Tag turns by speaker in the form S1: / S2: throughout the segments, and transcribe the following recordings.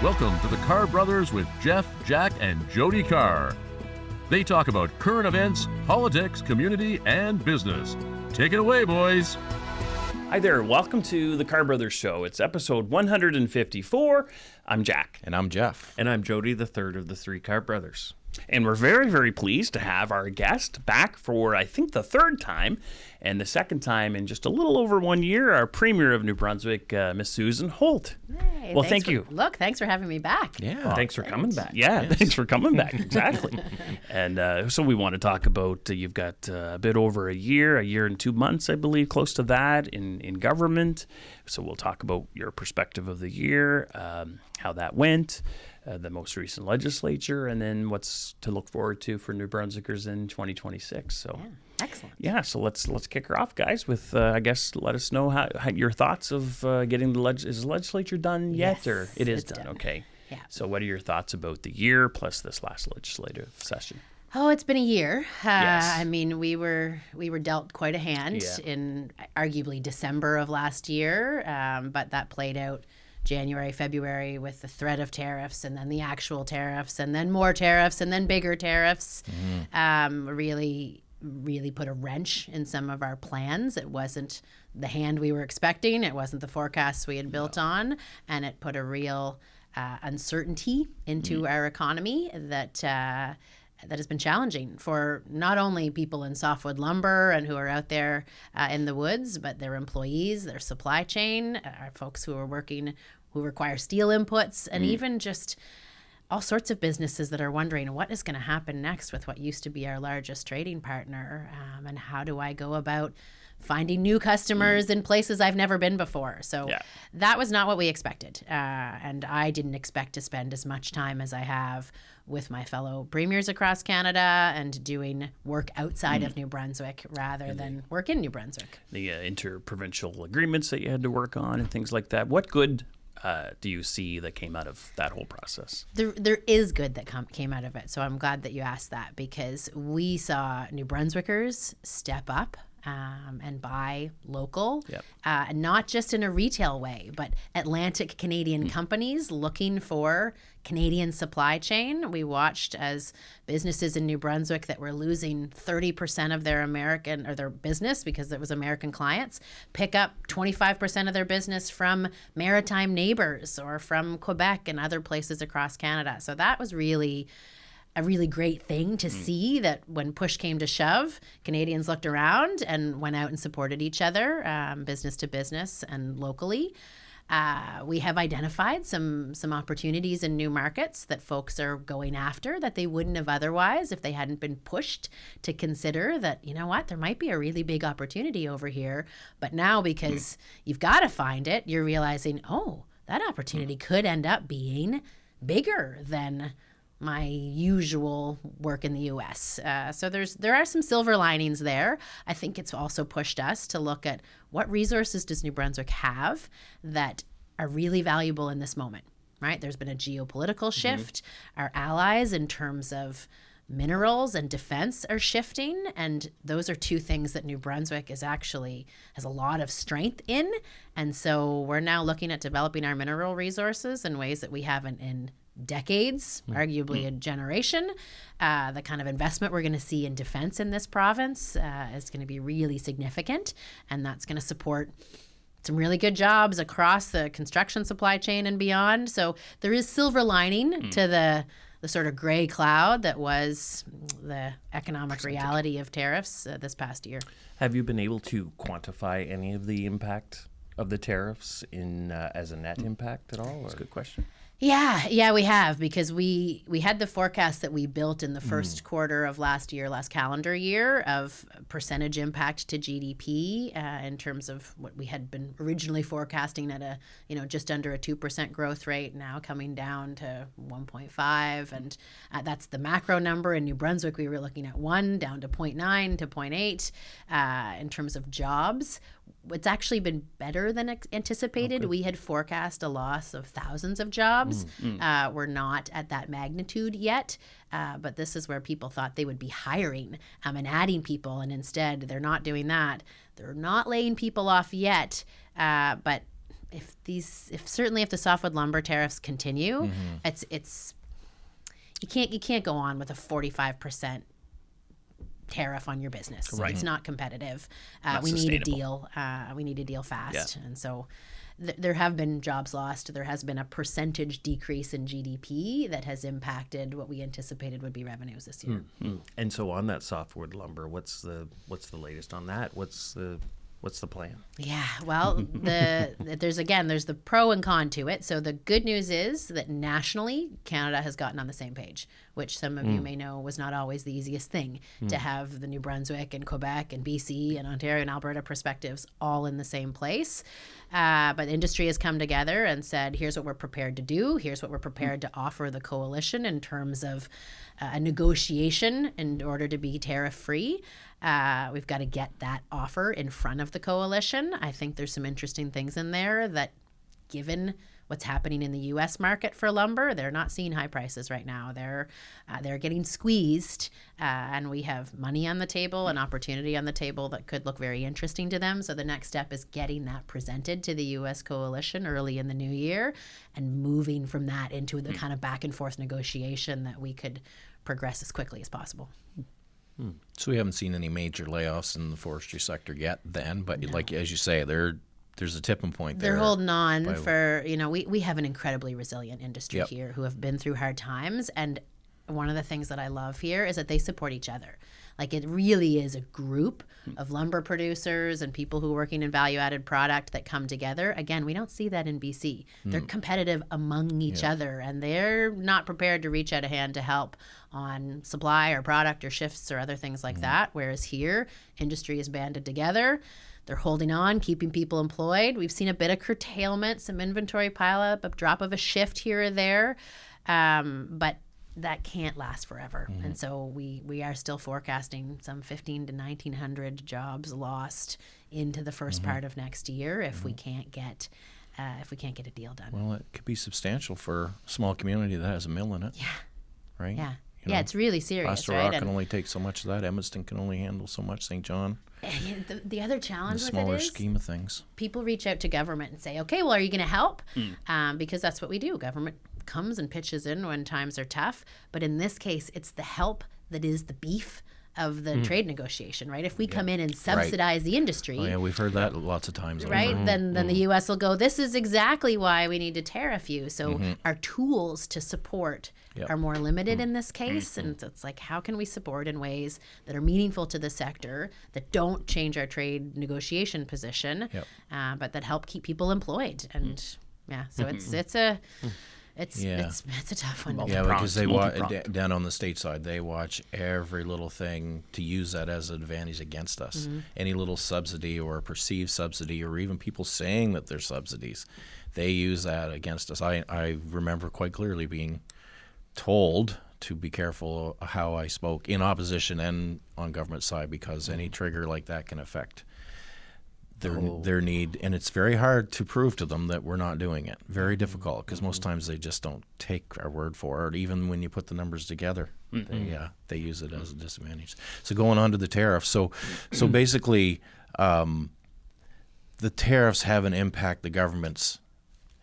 S1: Welcome to the Carr Brothers with Jeff, Jack, and Jody Carr. They talk about current events, politics, community, and business. Take it away, boys.
S2: Hi there. Welcome to the Carr Brothers Show. It's episode 154. I'm Jack.
S3: And I'm Jeff.
S4: And I'm Jody, the third of the three Carr brothers.
S2: And we're very, very pleased to have our guest back for, I think, the third time. And the second time in just a little over 1 year, our Premier of New Brunswick, Miss Susan Holt.
S5: Hey,
S2: well, thank you.
S5: Thanks for having me back.
S3: Yeah.
S2: Thanks for coming back. Yeah, yes. Thanks for coming back. Exactly. And so we want to talk about, you've got a bit over a year and 2 months, I believe, close to that in government. So we'll talk about your perspective of the year, how that went, the most recent legislature, and then what's to look forward to for New Brunswickers in 2026. So.
S5: Yeah. Excellent.
S2: Yeah, so let's kick her off, guys, with, I guess, let us know how your thoughts of getting is the legislature done yet?
S5: Yes,
S2: Or it is
S5: it's
S2: done,
S5: done.
S2: okay.
S5: Yeah.
S2: So what are your thoughts about the year plus this last legislative session?
S5: Oh, it's been a year.
S2: Yes.
S5: I mean, we were dealt quite a hand in arguably December of last year, but that played out January, February with the threat of tariffs, and then the actual tariffs, and then more tariffs, and then bigger tariffs. Really put a wrench in some of our plans. It wasn't the hand we were expecting. It wasn't the forecasts we had built on, and it put a real uncertainty into our economy that has been challenging for not only people in softwood lumber and who are out there in the woods, but their employees, their supply chain, our folks who are working, who require steel inputs, and even just all sorts of businesses that are wondering what is going to happen next with what used to be our largest trading partner, and how do I go about finding new customers in places I've never been before. So that was not what we expected, and I didn't expect to spend as much time as I have with my fellow premiers across Canada and doing work outside of New Brunswick rather than work in New Brunswick.
S2: The interprovincial agreements that you had to work on and things like that. What good do you see that came out of that whole process?
S5: There is good that came out of it. So I'm glad that you asked that, because we saw New Brunswickers step up and buy local, not just in a retail way, but Atlantic Canadian companies looking for Canadian supply chain. We watched as businesses in New Brunswick that were losing 30% of their their business because it was American clients pick up 25% of their business from maritime neighbors or from Quebec and other places across Canada. So that was really a really great thing to see, that when push came to shove, Canadians looked around and went out and supported each other, business to business and locally. We have identified some opportunities in new markets that folks are going after that they wouldn't have otherwise if they hadn't been pushed to consider that, you know what, there might be a really big opportunity over here. But now, because you've got to find it, you're realizing, oh, that opportunity could end up being bigger than my usual work in the U.S. So there are some silver linings there. I think it's also pushed us to look at what resources does New Brunswick have that are really valuable in this moment, right? There's been a geopolitical shift. Our allies in terms of minerals and defense are shifting, and those are two things that New Brunswick has a lot of strength in. And so we're now looking at developing our mineral resources in ways that we haven't in decades, arguably a generation. The kind of investment we're going to see in defense in this province is going to be really significant, and that's going to support some really good jobs across the construction supply chain and beyond. So there is silver lining to the sort of gray cloud that was the economic reality of tariffs this past year.
S4: Have you been able to quantify any of the impact of the tariffs in as a net impact at all?
S2: That's a good question.
S5: Yeah, we have, because we had the forecast that we built in the first quarter of last calendar year, of percentage impact to GDP in terms of what we had been originally forecasting at a just under a 2% growth rate, now coming down to 1.5, and that's the macro number. In New Brunswick, we were looking at 1 down to 0.9 to 0.8 in terms of jobs. It's actually been better than anticipated. We had forecast a loss of thousands of jobs. We're not at that magnitude yet, but this is where people thought they would be hiring and adding people, and instead they're not doing that. They're not laying people off yet, but certainly if the softwood lumber tariffs continue, it's you can't go on with a 45% tariff on your business.
S2: Right.
S5: It's not competitive.
S2: Not
S5: We need a
S2: sustainable.
S5: deal. We need a deal fast.
S2: Yeah.
S5: And so there have been jobs lost. There has been a percentage decrease in GDP that has impacted what we anticipated would be revenues this year.
S4: And so on that softwood lumber, what's the latest on that? What's the plan?
S5: Yeah, well, there's the pro and con to it. So the good news is that nationally, Canada has gotten on the same page, which some of you may know was not always the easiest thing to have the New Brunswick and Quebec and BC and Ontario and Alberta perspectives all in the same place. But industry has come together and said, here's what we're prepared to do. Here's what we're prepared to offer the coalition in terms of a negotiation in order to be tariff-free. We've got to get that offer in front of the coalition. I think there's some interesting things in there that, given what's happening in the U.S. market for lumber, they're not seeing high prices right now. They're getting squeezed, and we have money on the table, an opportunity on the table that could look very interesting to them. So the next step is getting that presented to the U.S. coalition early in the new year and moving from that into the kind of back and forth negotiation that we could progress as quickly as possible.
S3: So we haven't seen any major layoffs in the forestry sector yet then, but like as you say, there's a tipping point there.
S5: They're holding on for, we have an incredibly resilient industry
S3: Yep.
S5: here who have been through hard times. And one of the things that I love here is that they support each other. Like, it really is a group of lumber producers and people who are working in value-added product that come together. Again, we don't see that in BC. They're competitive among each other, and they're not prepared to reach out a hand to help on supply or product or shifts or other things like that. Whereas here, industry is banded together. They're holding on, keeping people employed. We've seen a bit of curtailment, some inventory pileup, a drop of a shift here or there. But that can't last forever. And so we are still forecasting some 1,500 to 1,900 jobs lost into the first part of next year if we can't get a deal done.
S3: Well, it could be substantial for a small community that has a mill in it.
S5: Yeah.
S3: Right?
S5: Yeah.
S3: You know,
S5: It's really serious,
S3: Plaster
S5: right?
S3: Rock
S5: And
S3: can only take so much of that. Evanston can only handle so much. St. John,
S5: the other
S3: in the
S5: challenge with it
S3: smaller
S5: is
S3: scheme of things.
S5: people reach out to government and say, okay, well, are you going to help? Because that's what we do. Government comes and pitches in when times are tough. But in this case, it's the help that is the beef of the trade negotiation, right? If we come in and subsidize the industry,
S3: Oh, yeah, we've heard that lots of times.
S5: right,
S3: over.
S5: then the U.S. will go, this is exactly why we need to tariff you. So our tools to support
S3: Yep.
S5: are more limited in this case. And it's like, how can we support in ways that are meaningful to the sector, that don't change our trade negotiation position, but that help keep people employed? And so it's a tough one.
S3: Yeah, because they
S2: multi-pronged.
S3: down on the state side, they watch every little thing to use that as an advantage against us. Any little subsidy or perceived subsidy, or even people saying that they're subsidies, they use that against us. I remember quite clearly being told to be careful how I spoke in opposition and on government side, because any trigger like that can affect their need, and it's very hard to prove to them that we're not doing it. Very difficult, because most times they just don't take our word for it. Even when you put the numbers together, they use it as a disadvantage. So going on to the tariffs, so basically, the tariffs haven't impacted the government's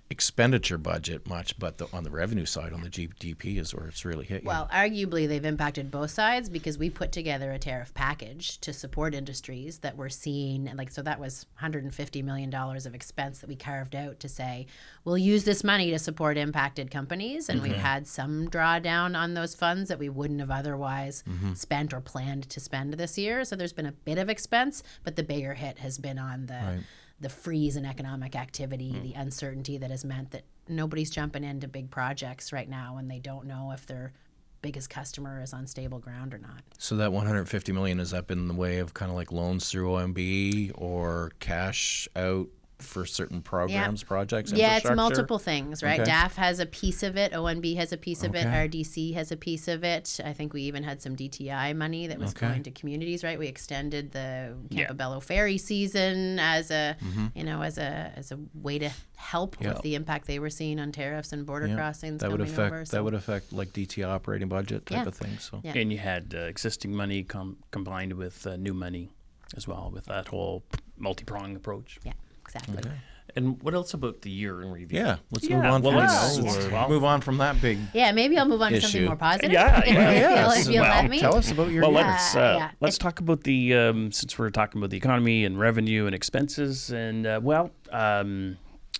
S3: expenditure budget much, but on the revenue side, on the GDP, is where it's really hit you.
S5: Well, arguably, they've impacted both sides, because we put together a tariff package to support industries that we're seeing. So that was $150 million of expense that we carved out to say, we'll use this money to support impacted companies. And we've had some drawdown on those funds that we wouldn't have otherwise spent or planned to spend this year. So there's been a bit of expense, but the bigger hit has been on the freeze in economic activity, the uncertainty that has meant that nobody's jumping into big projects right now, and they don't know if their biggest customer is on stable ground or not.
S3: So that $150 million, has that been in the way of kind of like loans through OMB or cash out for certain programs, projects,
S5: Yeah, it's
S3: infrastructure?
S5: multiple things, right?
S3: Okay.
S5: DAF has a piece of it, ONB has a piece of it,
S3: Okay.
S5: RDC has a piece of it. I think we even had some DTI money that was
S3: Okay.
S5: going to communities, right? We extended the Campobello ferry season as a as a way to help with the impact they were seeing on tariffs and border crossings
S3: that would
S5: coming
S3: affect
S5: over.
S3: that would affect like DTI operating budget type
S5: Yeah.
S3: of thing. So
S5: Yeah.
S2: And you had existing money combined with new money as well, with that whole multi-pronged approach.
S5: Yeah, exactly.
S4: And what else about the year in review?
S3: Yeah, let's
S2: Yeah,
S3: move on.
S2: well,
S3: from
S2: let's-
S3: this.
S2: well-
S3: Move on from that big.
S5: Yeah, maybe I'll move on to something
S3: Issue.
S5: more positive.
S2: Yeah,
S5: if,
S2: yeah,
S5: if you'll let me.
S3: Tell us about your.
S2: Well,
S3: year.
S2: let's talk about the since we're talking about the economy and revenue and expenses, and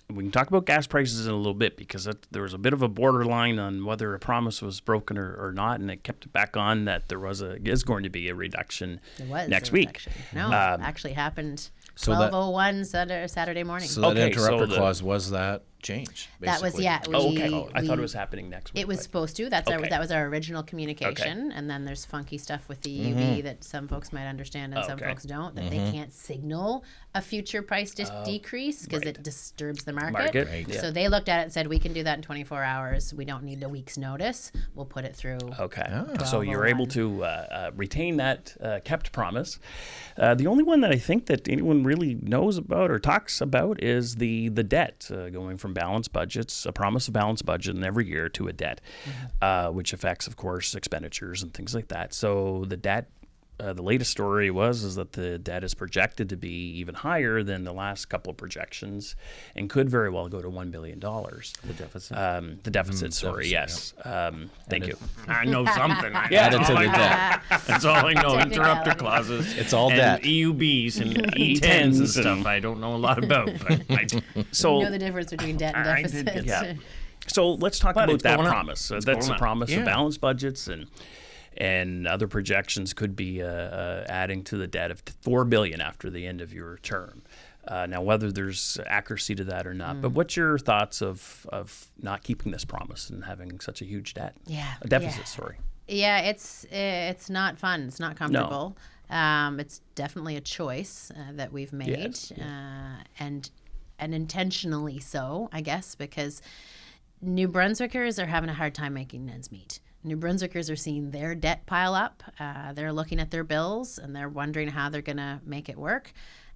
S2: we can talk about gas prices in a little bit because there was a bit of a borderline on whether a promise was broken or not, and it kept it back on that there is going to be a reduction
S5: There was
S2: next
S5: a
S2: week.
S5: reduction. No, it actually happened
S3: So that-
S5: 12:01 Saturday morning.
S3: So that
S2: Okay,
S3: interrupter
S2: so
S3: clause was that change?
S5: that was
S3: basically?
S2: I thought it was happening next week.
S5: It was
S2: but-
S5: supposed to. That was our original communication.
S2: Okay.
S5: And then there's funky stuff with the EUV that some folks might understand and some
S2: Okay.
S5: folks don't. That they can't signal a future price decrease because
S2: right.
S5: it disturbs the market.
S2: Market,
S3: Right.
S2: yeah.
S5: So they looked at it and said, we can do that in 24 hours. We don't need a week's notice. We'll put it through.
S2: Okay.
S3: Ah.
S2: So you're able
S5: 12:01.
S2: to retain that kept promise. The only one that I think that anyone really knows about or talks about is the debt going from balanced budgets, a promise of balanced budget in every year to a debt, which affects, of course, expenditures and things like that. So the debt. The latest story is that the debt is projected to be even higher than the last couple of projections, and could very well go to $1 billion.
S4: The deficit.
S2: The deficit, sorry,
S3: deficit,
S2: yes. Thank you.
S4: I know something.
S3: Add it to the debt.
S4: That's all I know. Interrupter
S5: Technicality.
S4: clauses.
S3: It's all
S4: and
S3: debt.
S4: EUBs and E10s and stuff I don't know a lot about. But
S2: So
S5: You know the difference between debt and
S4: I did
S5: deficit.
S4: get
S2: Yeah. So let's talk
S4: But
S2: about
S4: it's
S2: that
S4: going up.
S2: promise.
S4: It's
S2: That's
S4: going
S2: a
S4: up.
S2: promise
S3: Yeah.
S2: of balanced budgets, and other projections could be adding to the debt of $4 billion after the end of your term. Now, whether there's accuracy to that or not, but what's your thoughts of not keeping this promise and having such a huge debt?
S5: Yeah,
S2: A deficit,
S5: yeah.
S2: sorry.
S5: Yeah, it's not fun. It's not comfortable. It's definitely a choice that we've made,
S2: Yes,
S5: and intentionally so, I guess, because New Brunswickers are having a hard time making ends meet. New Brunswickers are seeing their debt pile up. They're looking at their bills and they're wondering how they're going to make it work.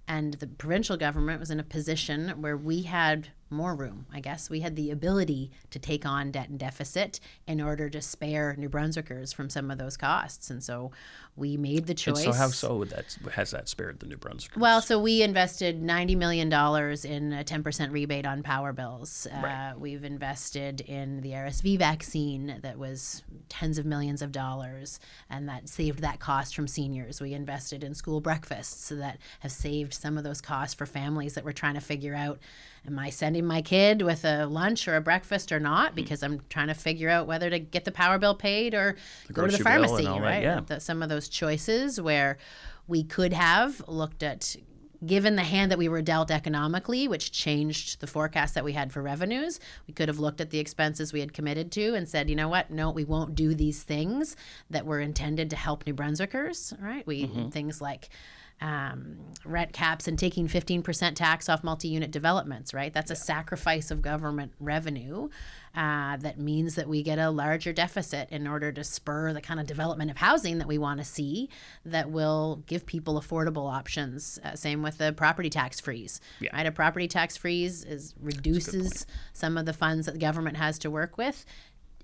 S5: And the provincial government was in a position where we had more room, I guess. We had the ability to take on debt and deficit in order to spare New Brunswickers from some of those costs. And so we made the choice.
S2: And so how so has that spared the New Brunswickers?
S5: Well, so we invested $90 million in a 10% rebate on power bills.
S2: Right.
S5: We've invested in the RSV vaccine that was tens of millions of dollars, and that saved that cost from seniors. We invested in school breakfasts that have saved some of those costs for families that were trying to figure out, am I sending my kid with a lunch or a breakfast or not? Because I'm trying to figure out whether to get the power bill paid or go to the
S2: grocery bill and
S5: pharmacy,
S2: all that,
S5: right?
S2: yeah.
S5: Some of those choices where we could have looked at, given the hand that we were dealt economically, which changed the forecast that we had for revenues, we could have looked at the expenses we had committed to and said, you know what, no, we won't do these things that were intended to help New Brunswickers, right? Things like rent caps and taking 15% tax off multi-unit developments, right? That's a sacrifice of government revenue that means that we get a larger deficit in order to spur the kind of development of housing that we want to see that will give people affordable options. Same with the property tax freeze, right? A property tax freeze reduces some of the funds that the government has to work with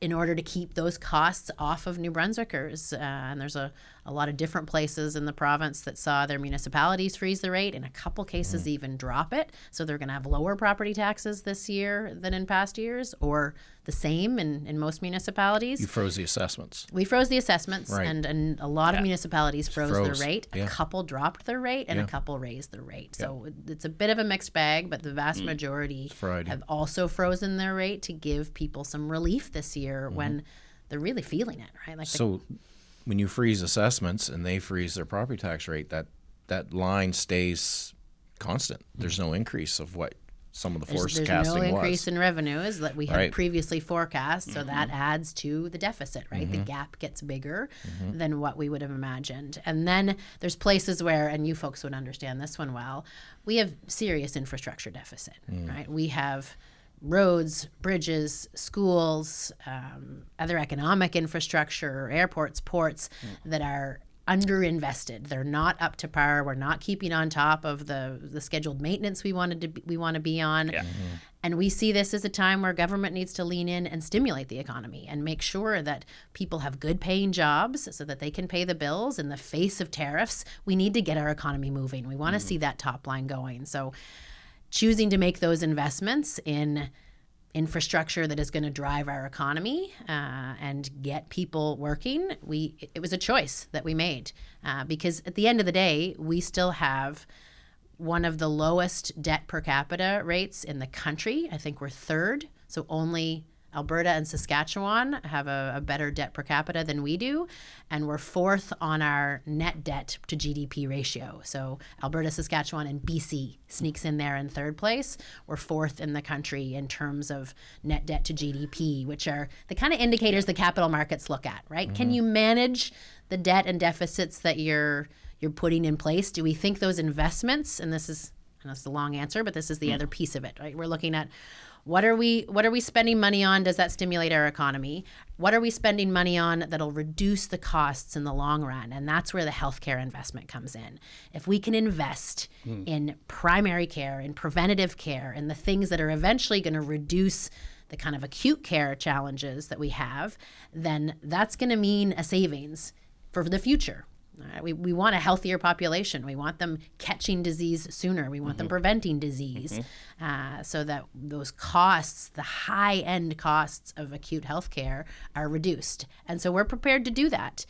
S5: in order to keep those costs off of New Brunswickers. And there's a lot of different places in the province that saw their municipalities freeze the rate, in a couple cases even drop it. So they're going to have lower property taxes this year than in past years, or the same in most municipalities.
S3: You froze the assessments.
S5: We froze the assessments,
S3: Right.
S5: and a lot of municipalities froze their rate.
S3: yeah.
S5: A couple dropped their rate, and a couple raised their rate. So it's a bit of a mixed bag, but the vast majority
S3: Friday.
S5: have also frozen their rate to give people some relief this year when they're really feeling it, right? Like
S3: So when you freeze assessments and they freeze their property tax rate, that line stays constant. There's no increase of what some of the
S5: there's
S3: forecasting
S5: no increase
S3: was.
S5: in revenues that we had
S3: Right.
S5: previously forecast, so that adds to the deficit, right? The gap gets bigger than what we would have imagined. And then there's places where, and you folks would understand this one well, we have serious infrastructure deficit, right? We have roads, bridges, schools, other economic infrastructure, airports, ports that are underinvested. They're not up to par. We're not keeping on top of the scheduled maintenance we want to be on.
S2: Yeah.
S5: And we see this as a time where government needs to lean in and stimulate the economy and make sure that people have good paying jobs so that they can pay the bills. In the face of tariffs, we need to get our economy moving. We want to see that top line going. So choosing to make those investments in infrastructure that is going to drive our economy and get people working, it was a choice that we made because at the end of the day, we still have one of the lowest debt per capita rates in the country. I think we're third. So only Alberta and Saskatchewan have a better debt per capita than we do. And we're fourth on our net debt to GDP ratio. So Alberta, Saskatchewan, and BC sneaks in there in third place. We're fourth in the country in terms of net debt to GDP, which are the kind of indicators the capital markets look at, right? Can you manage the debt and deficits that you're putting in place? Do we think those investments, and this is the long answer, but this is the other piece of it, right? We're looking at what are we spending money on? Does that stimulate our economy? What are we spending money on that'll reduce the costs in the long run? And that's where the healthcare investment comes in. If we can invest in primary care, in preventative care, and the things that are eventually going to reduce the kind of acute care challenges that we have, then that's going to mean a savings for the future. We want a healthier population. We want them catching disease sooner. We want them preventing disease so that those costs, the high-end costs of acute health care, are reduced. And so we're prepared to do that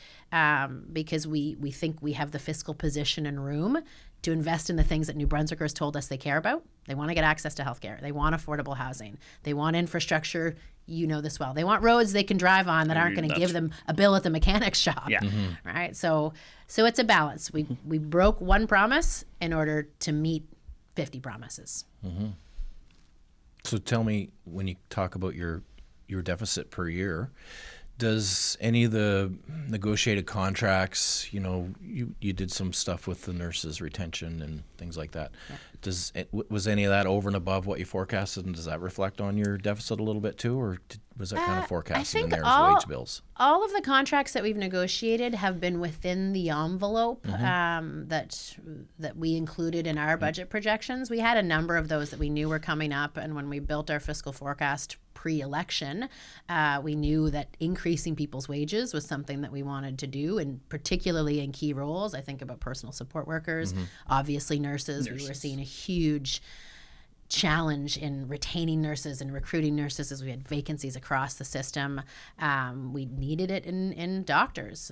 S5: because we think we have the fiscal position and room to invest in the things that New Brunswickers told us they care about. They want to get access to healthcare. They want affordable housing. They want infrastructure. You know this well. They want roads they can drive on that aren't going to give them a bill at the mechanic's shop.
S2: Yeah.
S5: Right. So it's a balance. We broke one promise in order to meet 50 promises.
S3: So tell me, when you talk about your deficit per year, does any of the negotiated contracts, you did some stuff with the nurses' retention and things like that. Yeah. Was any of that over and above what you forecasted, and does that reflect on your deficit a little bit too, or was that kind of forecasted in there as wage bills?
S5: All of the contracts that we've negotiated have been within the envelope that we included in our budget projections. We had a number of those that we knew were coming up, and when we built our fiscal forecast pre-election, we knew that increasing people's wages was something that we wanted to do, and particularly in key roles. I think about personal support workers, obviously nurses. We were seeing a huge challenge in retaining nurses and recruiting nurses as we had vacancies across the system. We needed it in doctors.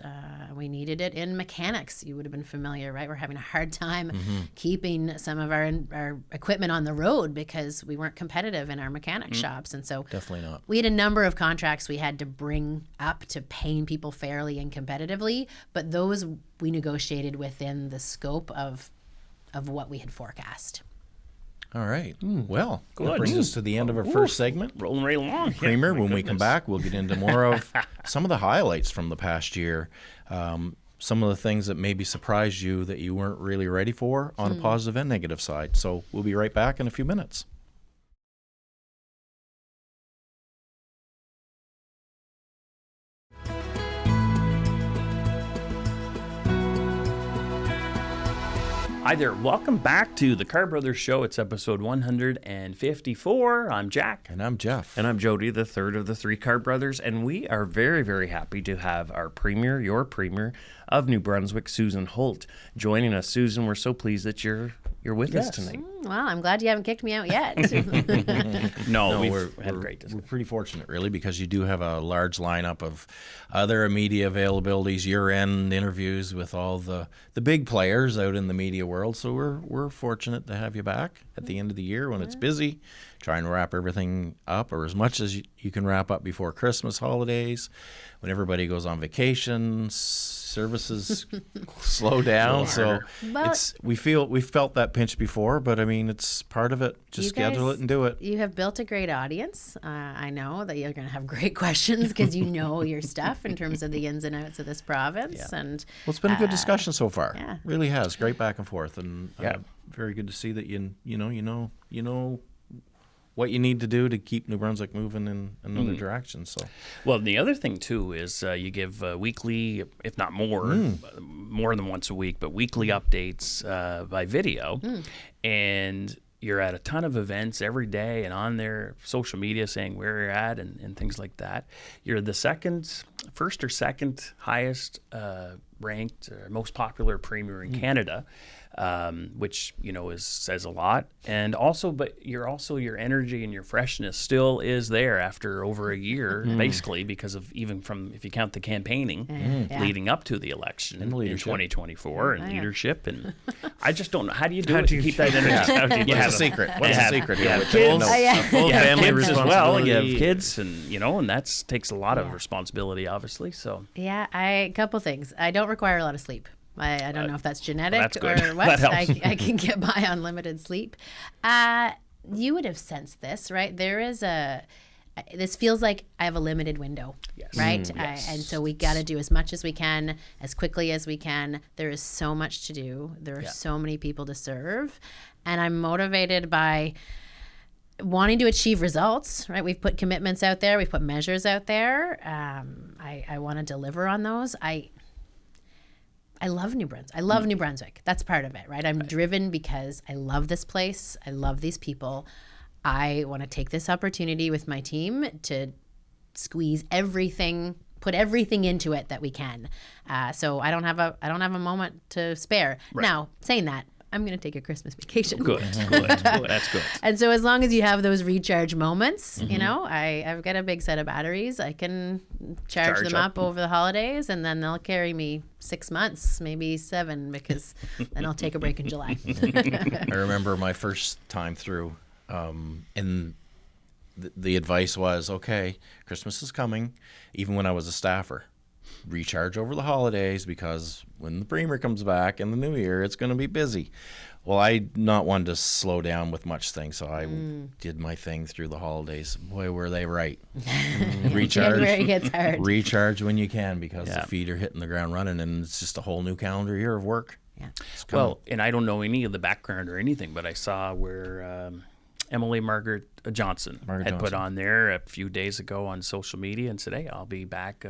S5: We needed it in mechanics. You would have been familiar, right? We're having a hard time keeping some of our equipment on the road because we weren't competitive in our mechanic shops. And so
S3: definitely not.
S5: We had a number of contracts we had to bring up to paying people fairly and competitively, but those we negotiated within the scope of what we had forecast.
S3: All right. Well, that brings us to the end of our first segment.
S2: Rolling right along.
S3: Kramer, when we come back, we'll get into more of some of the highlights from the past year. Some of the things that maybe surprised you that you weren't really ready for on a positive and negative side. So we'll be right back in a few minutes.
S2: Hi there. Welcome back to the Carr Brothers Show. It's episode 154. I'm Jack.
S3: And I'm Jeff.
S4: And I'm Jody, the third of the three Carr brothers. And we are very, very happy to have our premier, your premier of New Brunswick, Susan Holt, joining us. Susan, we're so pleased that you're with us tonight.
S5: Well, I'm glad you haven't kicked me out yet.
S2: No, we've had a great discussion.
S3: We're pretty fortunate, really, because you do have a large lineup of other media availabilities, year-end interviews with all the big players out in the media world. So we're fortunate to have you back at the end of the year when it's busy, trying to wrap everything up, or as much as you can wrap up before Christmas holidays, when everybody goes on vacation, services slow down. So we felt that pinch before, but I mean, it's part of it. Just schedule it and do it.
S5: You have built a great audience. I know that you're going to have great questions because you know your stuff in terms of the ins and outs of this province. Yeah. And
S3: well, it's been a good discussion so far.
S5: Yeah,
S3: really has. Great back and forth, and very good to see that you know what you need to do to keep New Brunswick moving in another direction. So,
S2: well, the other thing too is you give weekly, if not more than once a week, but weekly updates by video, and you're at a ton of events every day and on their social media saying where you're at and things like that. You're the first or second highest ranked, most popular premier in Canada. which, says a lot. And also, but your energy and your freshness still is there after over a year, basically, because of if you count the campaigning leading up to the election in 2024 and leadership. And I just don't know. How do you do it to keep that energy?
S3: What's the secret? What's the secret here?
S2: Kids,
S4: full family
S2: kids as well. You have
S4: responsibility.
S2: kids, and that takes a lot of responsibility, obviously. So
S5: Yeah, a couple things. I don't require a lot of sleep. I don't know if that's genetic
S2: that's good.
S5: or what.
S2: That helps.
S5: I can get by on limited sleep. You would have sensed this, right? This feels like I have a limited window, right? And so we got to do as much as we can, as quickly as we can. There is so much to do. There are so many people to serve. And I'm motivated by wanting to achieve results, right? We've put commitments out there. We've put measures out there. I want to deliver on those. I love New Brunswick. I love New Brunswick. That's part of it, right? I'm driven because I love this place. I love these people. I want to take this opportunity with my team to squeeze everything, put everything into it that we can. So I don't have a moment to spare. Right. Now, saying that, I'm going to take a Christmas vacation.
S2: Good. That's good.
S5: And so as long as you have those recharge moments, I've got a big set of batteries. I can charge them up over the holidays, and then they'll carry me 6 months, maybe 7, because then I'll take a break in July.
S3: I remember my first time through, and the advice was, okay, Christmas is coming, even when I was a staffer. Recharge over the holidays, because when the Premier comes back in the new year, it's going to be busy. Well, I not one to slow down with much things, so I did my thing through the holidays. Boy, were they right. Recharge.
S5: January gets hard.
S3: Recharge when you can, because the feet are hitting the ground running, and it's just a whole new calendar year of work.
S5: Yeah.
S2: Well, and I don't know any of the background or anything, but I saw where Emily Margaret Johnson had put on there a few days ago on social media and said, hey, I'll be back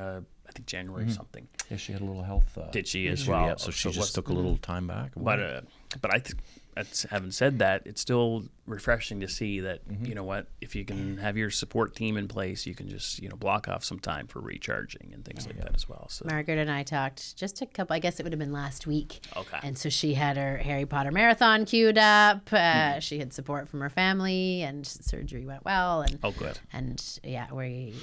S2: I think January something.
S3: Yeah, she had a little health.
S2: Did she as well?
S3: Yeah, so she just took a little time back.
S2: But having said that, it's still refreshing to see that, you know what, if you can have your support team in place, you can just, block off some time for recharging and things like that as well. So
S5: Margaret and I talked just a couple, I guess it would have been last week.
S2: Okay.
S5: And so she had her Harry Potter marathon queued up. She had support from her family, and surgery went well. And,
S2: oh, good.
S5: And yeah, we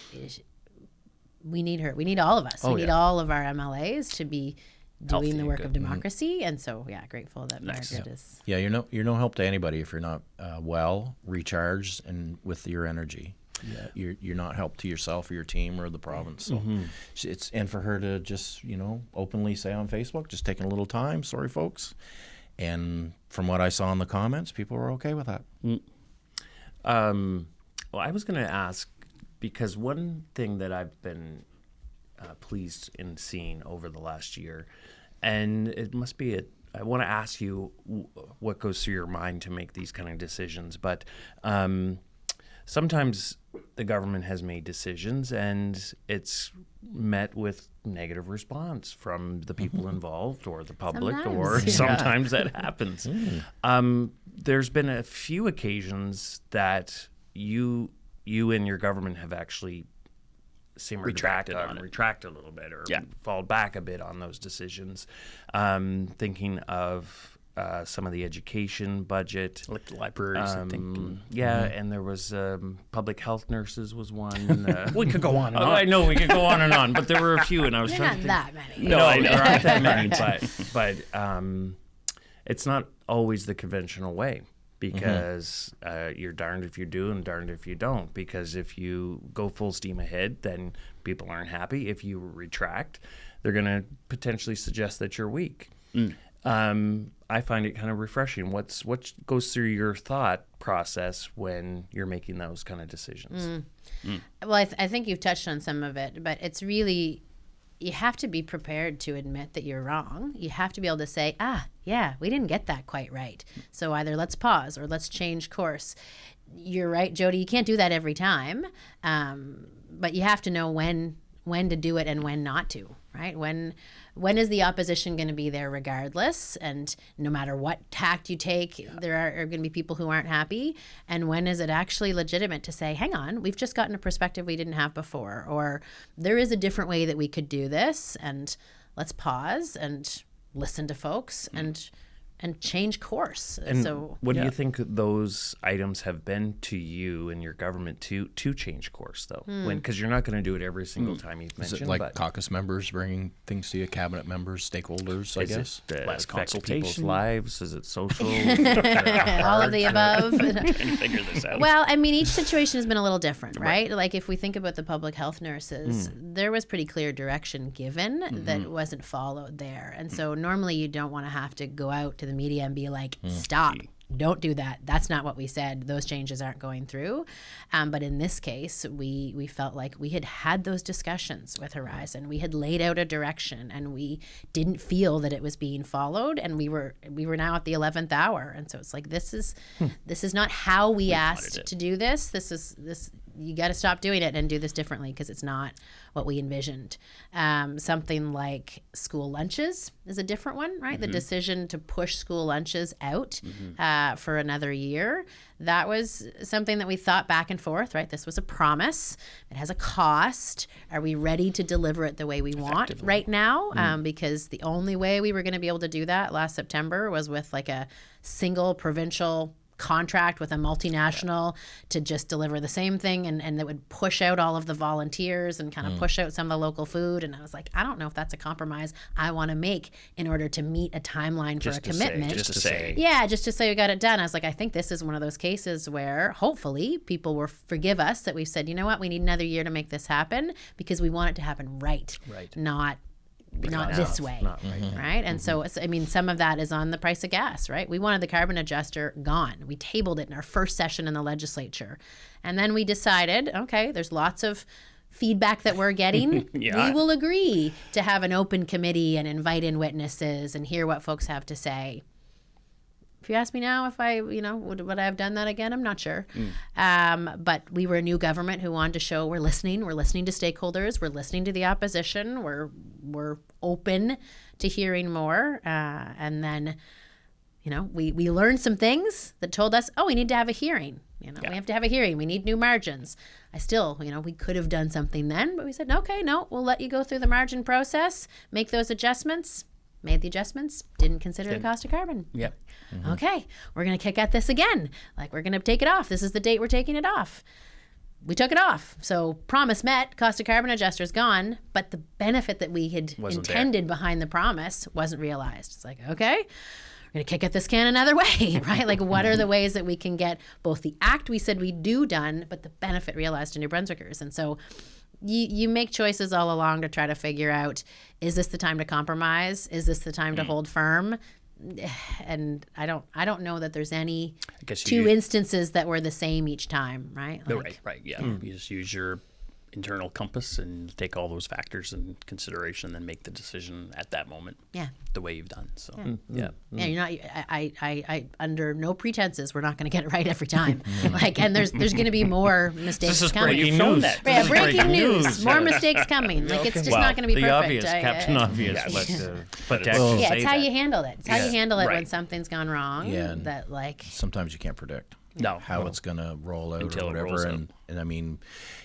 S5: need her. We need all of us. We need all of our MLAs to be doing
S2: Healthy
S5: the
S2: and
S5: work
S2: good.
S5: of democracy. And so, grateful that
S2: Nice.
S5: Margaret is.
S3: Yeah, you're no help to anybody if you're not well, recharged, and with your energy. Yeah. You're not help to yourself or your team or the province. So and for her to just openly say on Facebook, just taking a little time. Sorry, folks. And from what I saw in the comments, people were okay with that.
S4: Well, I was going to ask, because one thing that I've been pleased in seeing over the last year, and it must be I want to ask you what goes through your mind to make these kind of decisions, but sometimes the government has made decisions and it's met with negative response from the people involved or the public, sometimes that happens. There's been a few occasions that you and your government have actually retracted a little bit, or fallen back a bit on those decisions. Thinking of some of the education budget,
S2: like the libraries, I think.
S4: And there was public health nurses was one.
S2: We could go on and on.
S4: I know we could go on and on, but there were a few, and I was trying to think.
S5: Not that many.
S4: No, there aren't that many, but it's not always the conventional way, because you're darned if you do and darned if you don't, because if you go full steam ahead, then people aren't happy. If you retract, they're going to potentially suggest that you're weak. I find it kind of refreshing. What goes through your thought process when you're making those kind of decisions?
S5: Well, I think you've touched on some of it, but it's really, you have to be prepared to admit that you're wrong. You have to be able to say, we didn't get that quite right. So either let's pause or let's change course. You're right, Jody, you can't do that every time, but you have to know when to do it and when not to, right? When is the opposition going to be there regardless? And no matter what tact you take, there are going to be people who aren't happy. And when is it actually legitimate to say, hang on, we've just gotten a perspective we didn't have before, or there is a different way that we could do this, and let's pause and listen to folks and and change course.
S4: And
S5: so
S4: what do you think those items have been to you and your government to change course, though? Because you're not going to do it every single time you've
S3: Is
S4: mentioned.
S3: it like
S4: but
S3: caucus members bringing things to you, cabinet members, stakeholders, I
S4: is
S3: guess?
S4: it
S2: Less
S4: affect people's
S2: consultation?
S4: lives? Is it social?
S5: all of the above.
S2: Trying to figure this out.
S5: Well, I mean, each situation has been a little different, right? Like if we think about the public health nurses, there was pretty clear direction given that wasn't followed there. And so normally you don't want to have to go out to the media and be like, stop. Don't do that. That's not what we said. Those changes aren't going through. But in this case, we felt like we had those discussions with Horizon. We had laid out a direction, and we didn't feel that it was being followed. And we were now at the 11th hour, and so it's like this is not how we asked to do this. This you got to stop doing it and do this differently because it's not what we envisioned. Something like school lunches is a different one, right? The decision to push school lunches out for another year, that was something that we thought back and forth, right? This was a promise. It has a cost. Are we ready to deliver it the way we want right now? Because the only way we were going to be able to do that last September was with like a single provincial contract with a multinational to just deliver the same thing, and that would push out all of the volunteers and kind of push out some of the local food. And I was like, I don't know if that's a compromise I want to make in order to meet a timeline for a commitment.
S2: Just to say.
S5: Yeah, just to say we got it done. I was like, I think this is one of those cases where hopefully people will forgive us that we've said, you know what, we need another year to make this happen because we want it to happen right. Not this way, right? And so, I mean, some of that is on the price of gas, right? We wanted the carbon adjuster gone. We tabled it in our first session in the legislature. And then we decided, okay, there's lots of feedback that we're getting. We will agree to have an open committee and invite in witnesses and hear what folks have to say. If you ask me now if I, would I have done that again? I'm not sure. But we were a new government who wanted to show we're listening. We're listening to stakeholders. We're listening to the opposition. We're open to hearing more. And then, we learned some things that told us, we need to have a hearing. We have to have a hearing. We need new margins. I still, we could have done something then, but we said, okay, no, we'll let you go through the margin process, make those adjustments. Made the adjustments, didn't consider the cost of carbon. Okay, we're going to kick at this again. Like, we're going to take it off. This is the date we're taking it off. We took it off. So promise met, cost of carbon adjuster's gone, but the benefit that we had intended behind the promise wasn't realized. It's like, okay, we're going to kick at this can another way, right? Like, what are the ways that we can get both the act we said we'd do done, but the benefit realized to New Brunswickers? And so you make choices all along to try to figure out, is this the time to compromise? Is this the time to hold firm? And I don't know that there's any two instances that were the same each time, right?
S2: Right. Yeah. You just use your internal compass and take all those factors in consideration, then make the decision at that moment.
S5: Yeah.
S2: The way you've done. So
S5: Yeah, you're not. I under no pretenses, we're not going to get it right every time. And there's going to be more mistakes coming.
S4: Breaking news.
S5: Yeah, breaking news. More mistakes coming. Like, it's just not going to be
S4: the
S5: perfect.
S4: Obvious, Captain Obvious. But
S5: it's how you handle it. It's how you handle it when something's gone wrong.
S3: Yeah,
S5: that
S3: sometimes you can't predict.
S2: How
S3: it's going to roll out
S2: until
S3: or whatever.
S2: It rolls
S3: and I mean,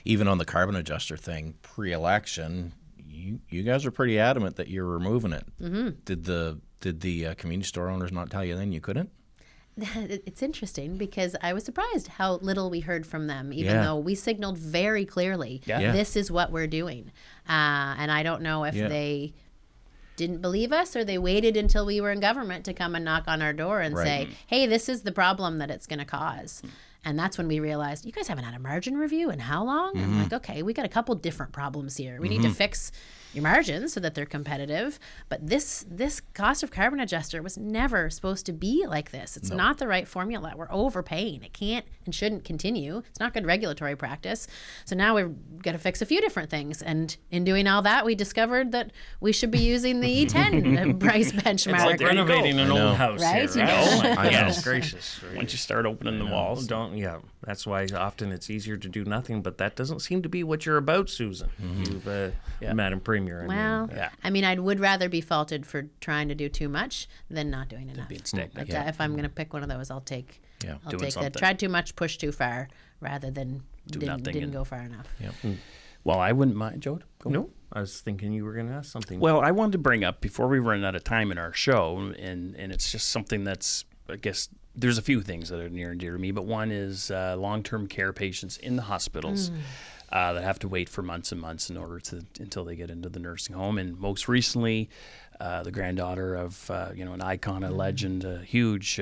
S3: even on the carbon adjuster thing, pre-election, you guys are pretty adamant that you're removing it. Did the community store owners not tell you then you couldn't?
S5: It's interesting because I was surprised how little we heard from them, even though we signaled very clearly, this is what we're doing. And I don't know if they didn't believe us or they waited until we were in government to come and knock on our door and say, hey, this is the problem that it's going to cause. And that's when we realized, you guys haven't had a margin review in how long? I'm like, okay, we got a couple different problems here. We need to fix your margins so that they're competitive. But this cost of carbon adjuster was never supposed to be like this. It's not the right formula. We're overpaying. It can't and shouldn't continue. It's not good regulatory practice. So now we've got to fix a few different things. And in doing all that, we discovered that we should be using the E10 price benchmark.
S2: It's like renovating an old house.
S5: Right?
S2: Here, right?
S4: Oh my
S2: Goodness
S4: gracious.
S2: Once you start opening the walls.
S4: That's why often it's easier to do nothing, but that doesn't seem to be what you're about, Susan. You've, Madam Premier.
S5: I mean, I would rather be faulted for trying to do too much than not doing enough. But if I'm going to pick one of those, I'll take the tried too much, pushed too far, rather than didn't go far enough.
S2: Well, I wouldn't mind, Joe. Go.
S4: No, I was thinking you were going to ask something.
S2: Well, I wanted to bring up before we run out of time in our show, and it's just something that's, I guess, there's a few things that are near and dear to me, but one is long-term care patients in the hospitals that have to wait for months and months in order until they get into the nursing home. And most recently, the granddaughter of an icon, a legend, a huge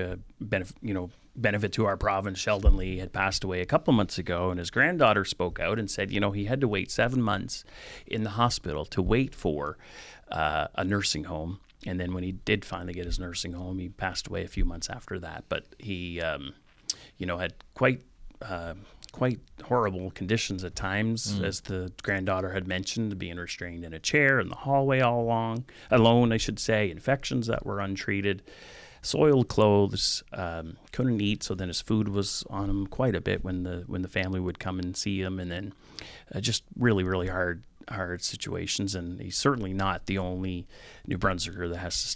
S2: benefit to our province, Sheldon Lee, had passed away a couple months ago, and his granddaughter spoke out and said, he had to wait 7 months in the hospital to wait for a nursing home. And then when he did finally get his nursing home, he passed away a few months after that. But he, had quite horrible conditions at times, as the granddaughter had mentioned, being restrained in a chair in the hallway alone, infections that were untreated, soiled clothes, couldn't eat. So then his food was on him quite a bit when the family would come and see him, and then just really, really hard situations. And he's certainly not the only New Brunswicker that has to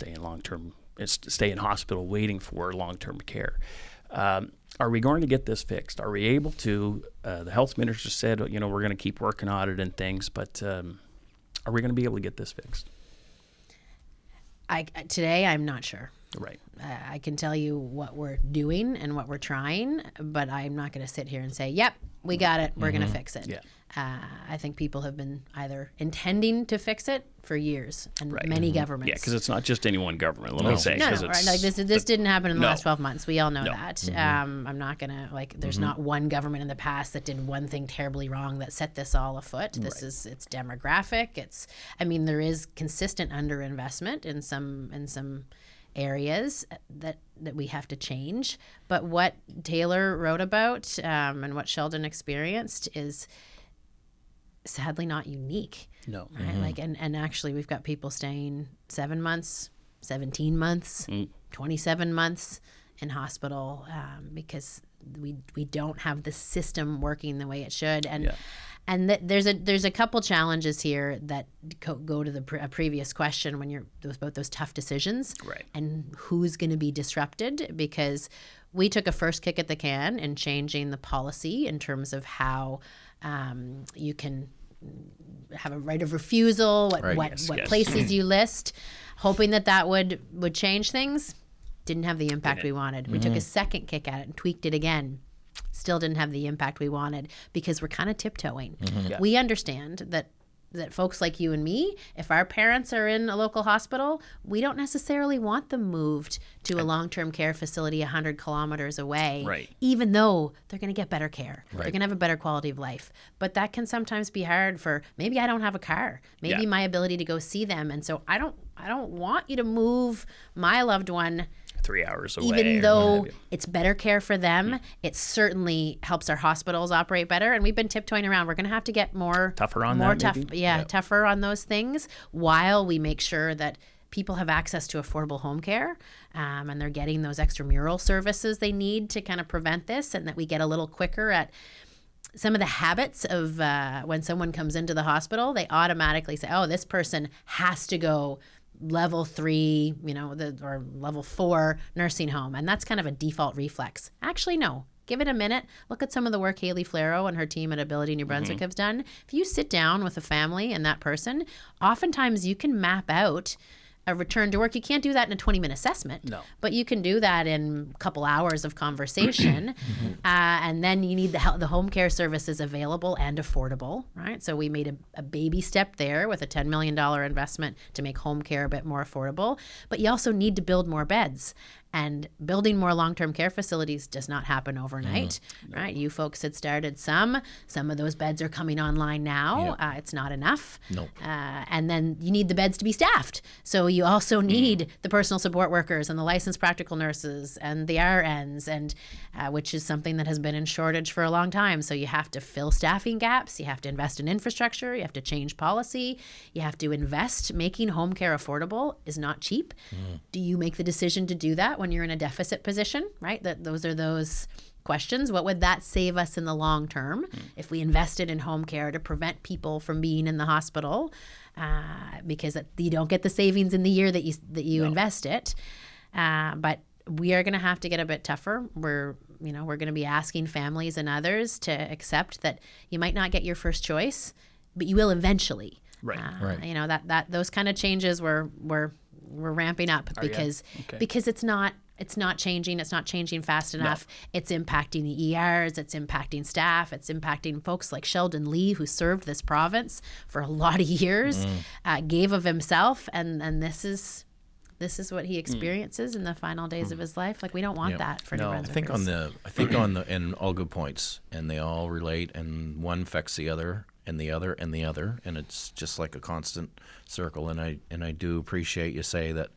S2: stay in hospital waiting for long-term care. Are we going to get this fixed? Are we able to? The health minister said, we're going to keep working on it and things, but are we going to be able to get this fixed?
S5: Today, I'm not sure.
S2: Right.
S5: I can tell you what we're doing and what we're trying, but I'm not going to sit here and say, yep, we got it, we're going to fix it.
S2: Yeah.
S5: I think people have been either intending to fix it for years, and many governments.
S2: Yeah, because it's not just any one government. Let me say,
S5: right? Like this didn't happen in the last 12 months. We all know that.
S2: Mm-hmm.
S5: I'm not gonna there's not one government in the past that did one thing terribly wrong that set this all afoot. It's demographic. There is consistent underinvestment in some areas that we have to change. But what Taylor wrote about and what Sheldon experienced is sadly not unique.
S2: No.
S5: Right? And actually we've got people staying 7 months, 17 months, 27 months in hospital because we don't have the system working the way it should. And there's a couple challenges here that go to the previous question when you're about those tough decisions,
S2: right? And
S5: who's going to be disrupted, because we took a first kick at the can in changing the policy in terms of how you can have a right of refusal, what places you list, hoping that would change things. Didn't have the impact we wanted. We took a second kick at it and tweaked it again. Still didn't have the impact we wanted because we're kind of tiptoeing. Yeah. We understand that folks like you and me, if our parents are in a local hospital, we don't necessarily want them moved to a long-term care facility 100 kilometers away, even though they're going to get better care. They're going to have a better quality of life. But that can sometimes be hard for, maybe I don't have a car, maybe my ability to go see them. And so I don't want you to move my loved one
S2: 3 hours away.
S5: Even though it's better care for them, it certainly helps our hospitals operate better. And we've been tiptoeing around. We're going to have to get tougher on those things while we make sure that people have access to affordable home care and they're getting those extramural services they need to kind of prevent this, and that we get a little quicker at some of the habits of when someone comes into the hospital. They automatically say, oh, this person has to go level 3, or level 4 nursing home. And that's kind of a default reflex. Actually, no. Give it a minute. Look at some of the work Haley Flero and her team at Ability New Brunswick have done. If you sit down with a family and that person, oftentimes you can map out a return to work. You can't do that in a 20-minute assessment. No. But you can do that in a couple hours of conversation. And then you need the home care services available and affordable, right? So we made a baby step there with a $10 million investment to make home care a bit more affordable. But you also need to build more beds. And building more long-term care facilities does not happen overnight, right? You folks had started some of those beds are coming online now. It's not enough. And then you need the beds to be staffed. So you also need the personal support workers and the licensed practical nurses and the RNs, and which is something that has been in shortage for a long time. So you have to fill staffing gaps. You have to invest in infrastructure. You have to change policy. You have to invest. Making home care affordable is not cheap. Do you make the decision to do that when you're in a deficit position, right? Those are those questions. What would that save us in the long term if we invested in home care to prevent people from being in the hospital because you don't get the savings in the year that you invest it. But we are going to have to get a bit tougher. We're going to be asking families and others to accept that you might not get your first choice, but you will eventually.
S2: Right.
S3: Right.
S5: You know, that those kind of changes were ramping up because it's not changing. It's not changing fast enough. It's impacting the ERs. It's impacting staff. It's impacting folks like Sheldon Lee, who served this province for a lot of years, gave of himself, and this is what he experiences in the final days of his life. Like, we don't want that for New Brunswickers.
S3: I think on the and all good points, and they all relate, and one affects the other, and the other, and the other, and it's just like a constant circle. And I do appreciate you say that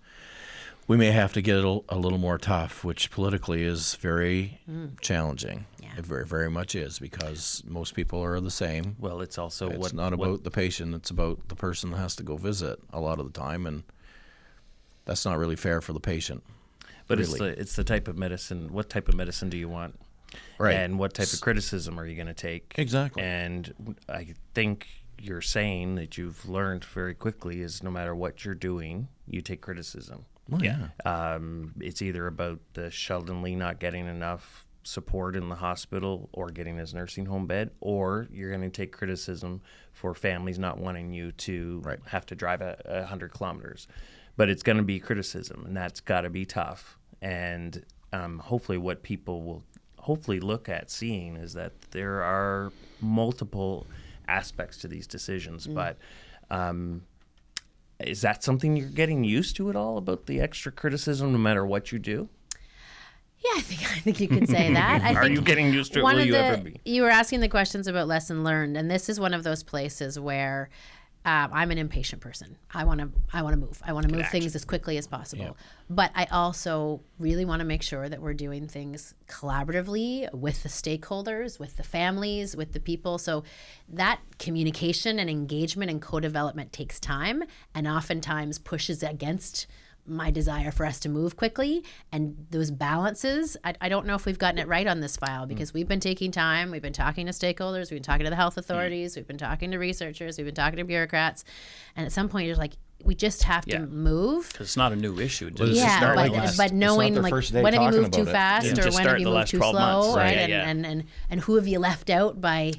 S3: we may have to get a little more tough, which politically is very challenging. Yeah. It very, very much is, because most people are the same.
S4: Well, it's also
S3: it's not about the patient; it's about the person that has to go visit a lot of the time, and that's not really fair for the patient.
S4: But
S3: really.
S4: it's the type of medicine. What type of medicine do you want?
S3: Right.
S4: And what type of criticism are you going to take?
S3: Exactly.
S4: And I think you're saying that you've learned very quickly is no matter what you're doing, you take criticism.
S3: Well, yeah.
S4: It's either about the Sheldon Lee not getting enough support in the hospital or getting his nursing home bed, or you're going to take criticism for families not wanting you to have to drive 100 kilometers. But it's going to be criticism, and that's got to be tough. And hopefully what people will hopefully look at seeing is that there are multiple aspects to these decisions. But is that something you're getting used to at all, about the extra criticism no matter what you do?
S5: Yeah, I think you could say that.
S4: Are you getting used to it? Will you ever be?
S5: You were asking the questions about lesson learned, and this is one of those places where I'm an impatient person. I want to move. I want to move things as quickly as possible. Yep. But I also really want to make sure that we're doing things collaboratively with the stakeholders, with the families, with the people. So that communication and engagement and co-development takes time, and oftentimes pushes against my desire for us to move quickly. And those balances, I don't know if we've gotten it right on this file, because we've been taking time, we've been talking to stakeholders, we've been talking to the health authorities, we've been talking to researchers, we've been talking to bureaucrats, and at some point you're like, we just have to move.
S2: Because it's not a new issue.
S5: But knowing, like, when have you moved too fast, or when have you moved too slow, right? And who have you left out by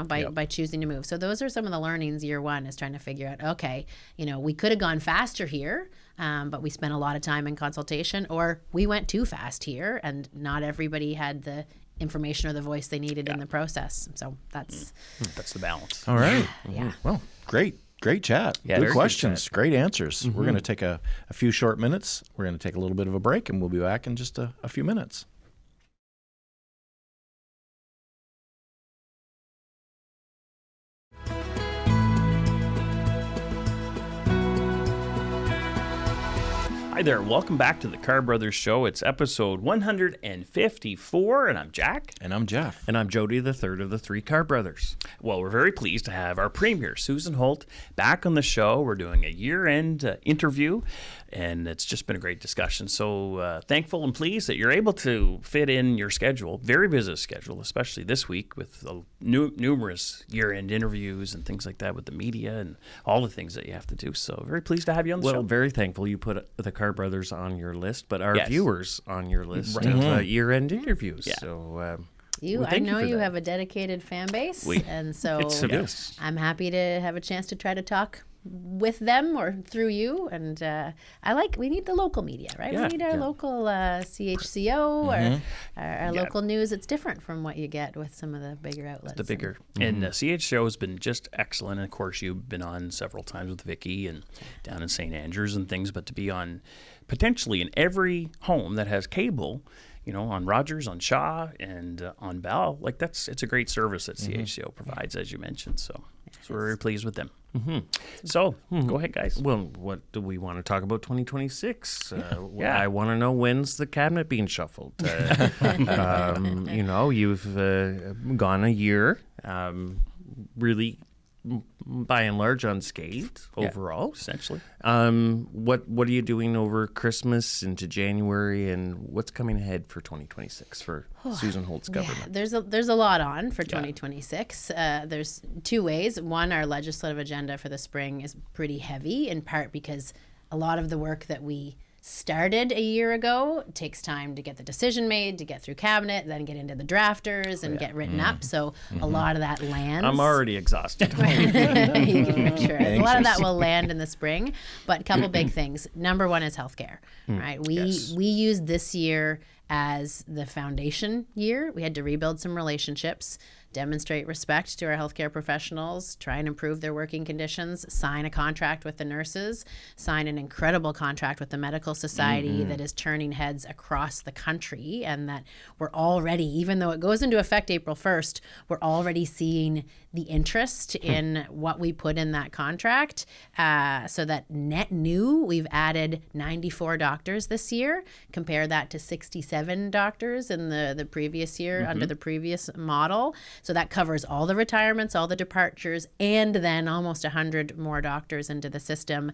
S5: by choosing to move. So those are some of the learnings year one, is trying to figure out, okay, we could have gone faster here, but we spent a lot of time in consultation, or we went too fast here and not everybody had the information or the voice they needed in the process. So that's
S2: the balance.
S3: All right.
S5: Yeah.
S3: Well, great chat.
S4: Yeah,
S3: good questions. Great answers.
S4: Mm-hmm.
S3: We're going to take a few short minutes. We're going to take a little bit of a break, and we'll be back in just a few minutes.
S2: Hi there, welcome back to the Carr Brothers Show. It's episode 154, and I'm Jack.
S3: And I'm Jeff.
S4: And I'm Jody, the third of the three Carr brothers.
S2: Well, we're very pleased to have our premier, Susan Holt, back on the show. We're doing a year-end interview, and it's just been a great discussion. So thankful and pleased that you're able to fit in your schedule, very busy schedule, especially this week with numerous year-end interviews and things like that with the media and all the things that you have to do. So very pleased to have you on the show.
S4: Well, very thankful you put the Carr brothers on your list, but our viewers on your list
S2: Right.
S4: of year-end interviews.
S2: Yeah.
S4: So
S5: I know you have a dedicated fan base, and so I'm happy to have a chance to try to talk with them or through you. And we need the local media, right?
S2: Yeah.
S5: We need our local CHCO or our local news. It's different from what you get with some of the bigger outlets.
S2: And CHCO has been just excellent. And of course, you've been on several times with Vicky and down in St. Andrews and things, but to be on potentially in every home that has cable, on Rogers, on Shaw, and on Bell, it's a great service that CHCO provides, as you mentioned. So we're very pleased with them. Mm-hmm. So go ahead, guys.
S4: Well, what do we want to talk about 2026? I want to know, when's the cabinet being shuffled? You've gone a year, really, by and large, unscathed overall.
S2: Essentially.
S4: What are you doing over Christmas into January, and what's coming ahead for 2026 for Susan Holt's government?
S5: There's a lot on for 2026. There's two ways. One, our legislative agenda for the spring is pretty heavy, in part because a lot of the work that we started a year ago. It takes time to get the decision made, to get through cabinet, then get into the drafters and get written up. So a lot of that lands.
S4: I'm already exhausted.
S5: You can make sure. A lot of that will land in the spring. But a couple big things. Number one is healthcare, right? We used this year as the foundation year. We had to rebuild some relationships, demonstrate respect to our healthcare professionals, try and improve their working conditions, sign a contract with the nurses, sign an incredible contract with the medical society that is turning heads across the country, and that we're already, even though it goes into effect April 1st, we're already seeing the interest in what we put in that contract. So that net new, we've added 94 doctors this year. Compare that to 67 doctors in the previous year under the previous model. So that covers all the retirements, all the departures, and then almost 100 more doctors into the system.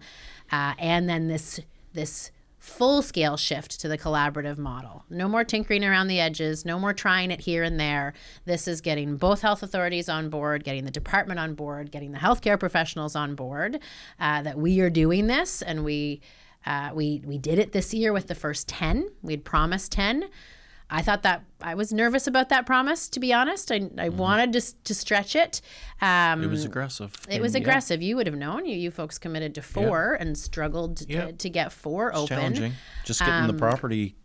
S5: And then this full-scale shift to the collaborative model. No more tinkering around the edges, no more trying it here and there. This is getting both health authorities on board, getting the department on board, getting the healthcare professionals on board, that we are doing this, and we did it this year with the first 10. We'd promised 10. I thought that I was nervous about that promise, to be honest. I wanted to stretch it.
S3: It was aggressive.
S5: It was aggressive. You would have known. You folks committed to 4 and struggled to get 4
S3: it's
S5: open.
S3: Challenging. Just getting the property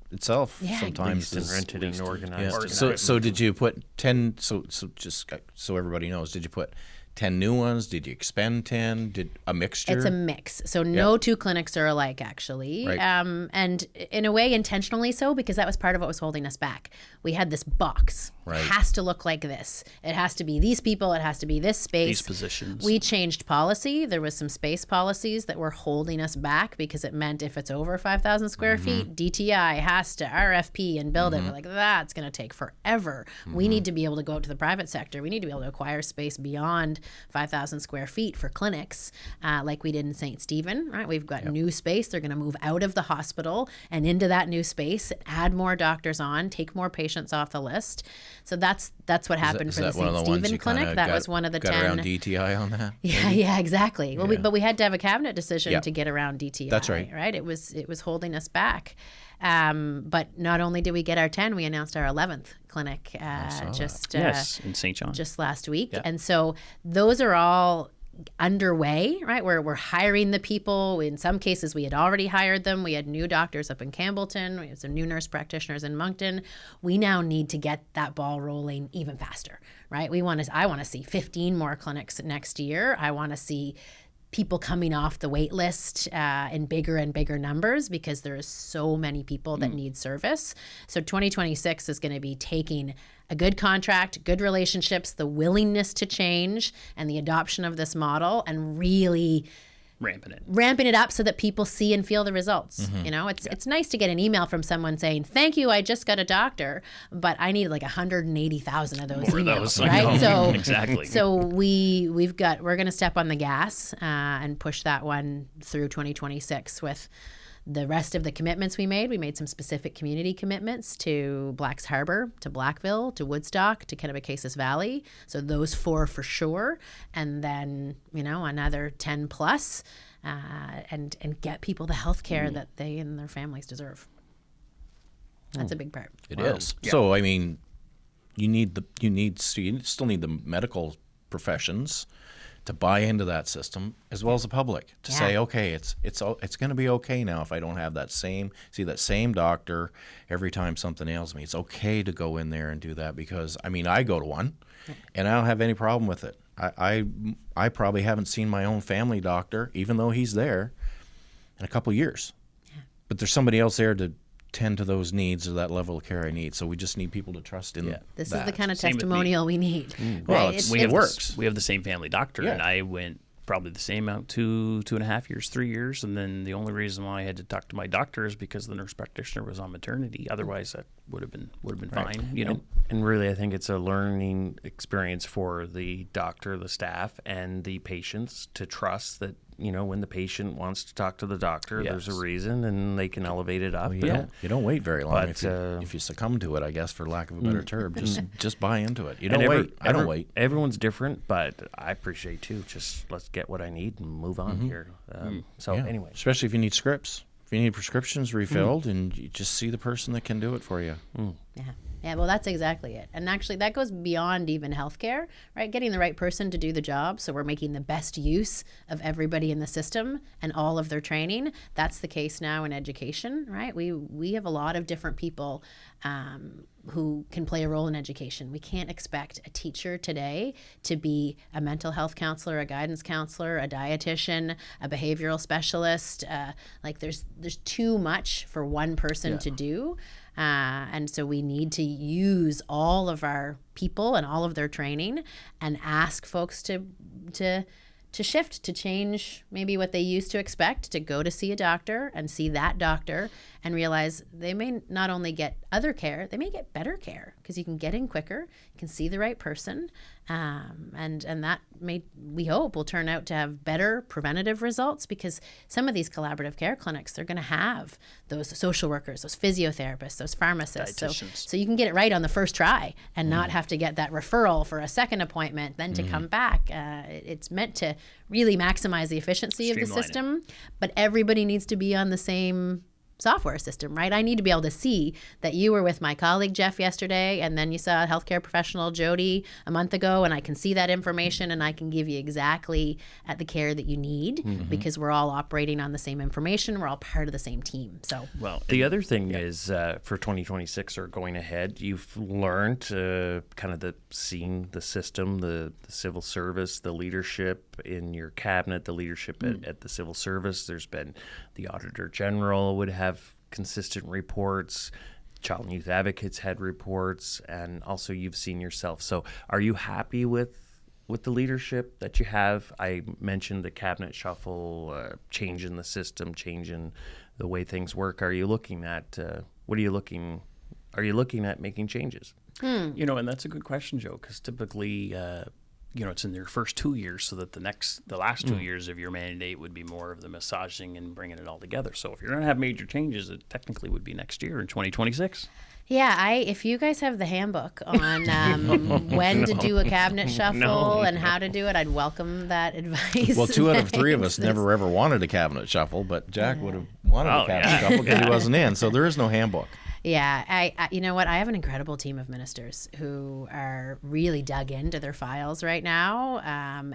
S3: itself
S5: Yeah,
S3: sometimes
S4: Leased and rented and organized.
S3: So did you put 10? So just so everybody knows, did you put 10 new ones? Did you expend 10? Did a mixture?
S5: It's a mix. So no two clinics are alike, actually.
S3: Right.
S5: And in a way, intentionally so, because that was part of what was holding us back. We had this box.
S3: Right.
S5: It has to look like this. It has to be these people. It has to be this space.
S2: These positions.
S5: We changed policy. There was some space policies that were holding us back because it meant if it's over 5,000 square feet, DTI has to RFP and build it. We're like, that's going to take forever. We need to be able to go out to the private sector. We need to be able to acquire space beyond 5,000 square feet for clinics, like we did in St. Stephen, right? We've got new space. They're going to move out of the hospital and into that new space, add more doctors on, take more patients off the list. So that's what happened for the St. Stephen clinic. That was one of the 10.
S3: Got around DTI on that?
S5: Yeah, exactly. Well, but we had to have a cabinet decision to get around DTI.
S3: That's right.
S5: Right? It was holding us back. But not only did we get our 10, we announced our 11th clinic
S2: in St. John
S5: just last week. And so those are all underway, right? We're hiring the people. In some cases, we had already hired them. We had new doctors up in Campbellton. We have some new nurse practitioners in Moncton. We now need to get that ball rolling even faster, right? I want to see 15 more clinics next year. I want to see people coming off the wait list in bigger and bigger numbers, because there is so many people that need service. So 2026 is going to be taking a good contract, good relationships, the willingness to change, and the adoption of this model, and really ramping it up so that people see and feel the results. You know, it's nice to get an email from someone saying, "Thank you, I just got a doctor," but I need like 180,000 of those emails, right? So
S2: exactly.
S5: So we're going to step on the gas and push that one through 2026 with the rest of the commitments we made. We made some specific community commitments to Blacks Harbor, to Blackville, to Woodstock, to Kennebecasis Valley. So those 4 for sure. And then, another 10 plus, and get people the health care that they and their families deserve. That's a big part.
S3: It is. Yeah. So, I mean, you still need the medical professions to buy into that system, as well as the public, to say, okay, it's going to be okay now if I don't have that same doctor every time something ails me. It's okay to go in there and do that, because I go to one, and I don't have any problem with it. I probably haven't seen my own family doctor, even though he's there, in a couple years. Yeah. But there's somebody else there to tend to those needs, or that level of care I need. So we just need people to trust in that.
S5: This is the kind of testimonial we need.
S2: Well,
S5: right?
S2: it works. We have the same family doctor, and I went probably the same out 2.5 years, 3 years, and then the only reason why I had to talk to my doctor is because the nurse practitioner was on maternity. Otherwise, that would have been fine.
S4: And really, I think it's a learning experience for the doctor, the staff, and the patients to trust that, when the patient wants to talk to the doctor, there's a reason, and they can elevate it up.
S3: Well, you don't wait very long if you succumb to it, I guess, for lack of a better term. Just buy into it. You don't wait. I don't wait.
S4: Everyone's different, but I appreciate too. Just let's get what I need and move on here. Anyway,
S3: especially if you need scripts. If you need prescriptions refilled, and you just see the person that can do it for you.
S5: Yeah. Yeah, well, that's exactly it. And actually, that goes beyond even healthcare, right? Getting the right person to do the job. So we're making the best use of everybody in the system and all of their training. That's the case now in education, right? We have a lot of different people who can play a role in education. We can't expect a teacher today to be a mental health counselor, a guidance counselor, a dietitian, a behavioral specialist. Like there's too much for one person to do. And so we need to use all of our people and all of their training and ask folks to shift, to change maybe what they used to expect, to go to see a doctor and see that doctor and realize they may not only get other care, they may get better care because you can get in quicker, you can see the right person, and that may, we hope, will turn out to have better preventative results because some of these collaborative care clinics, they're going to have those social workers, those physiotherapists, those pharmacists. So you can get it right on the first try and not have to get that referral for a second appointment, then to come back. It's meant to really maximize the efficiency of the system, but everybody needs to be on the same software system, right? I need to be able to see that you were with my colleague Jeff yesterday, and then you saw a healthcare professional Jody a month ago, and I can see that information and I can give you exactly at the care that you need because we're all operating on the same information. We're all part of the same team. So,
S4: well, the other thing is for 2026 or going ahead, you've learned kind of seeing the system, the civil service, the leadership in your cabinet, the leadership at the civil service. There's been the Auditor General would have consistent reports. Child and Youth Advocates had reports, and also you've seen yourself. So are you happy with the leadership that you have? I mentioned the cabinet shuffle, change in the system, change in the way things work. Are you looking at, are you looking at making changes?
S2: You know, and that's a good question, Joe, because typically, you know, it's in their first 2 years, so that the last 2 years of your mandate would be more of the massaging and bringing it all together. So if you're going to have major changes, it technically would be next year in 2026.
S5: Yeah, if you guys have the handbook on when to do a cabinet shuffle and how to do it, I'd welcome that advice.
S3: Well, 2 out of 3 of us never ever wanted a cabinet shuffle, but Jack would have wanted a cabinet shuffle because he wasn't in. So there is no handbook.
S5: Yeah, I you know what? I have an incredible team of ministers who are really dug into their files right now.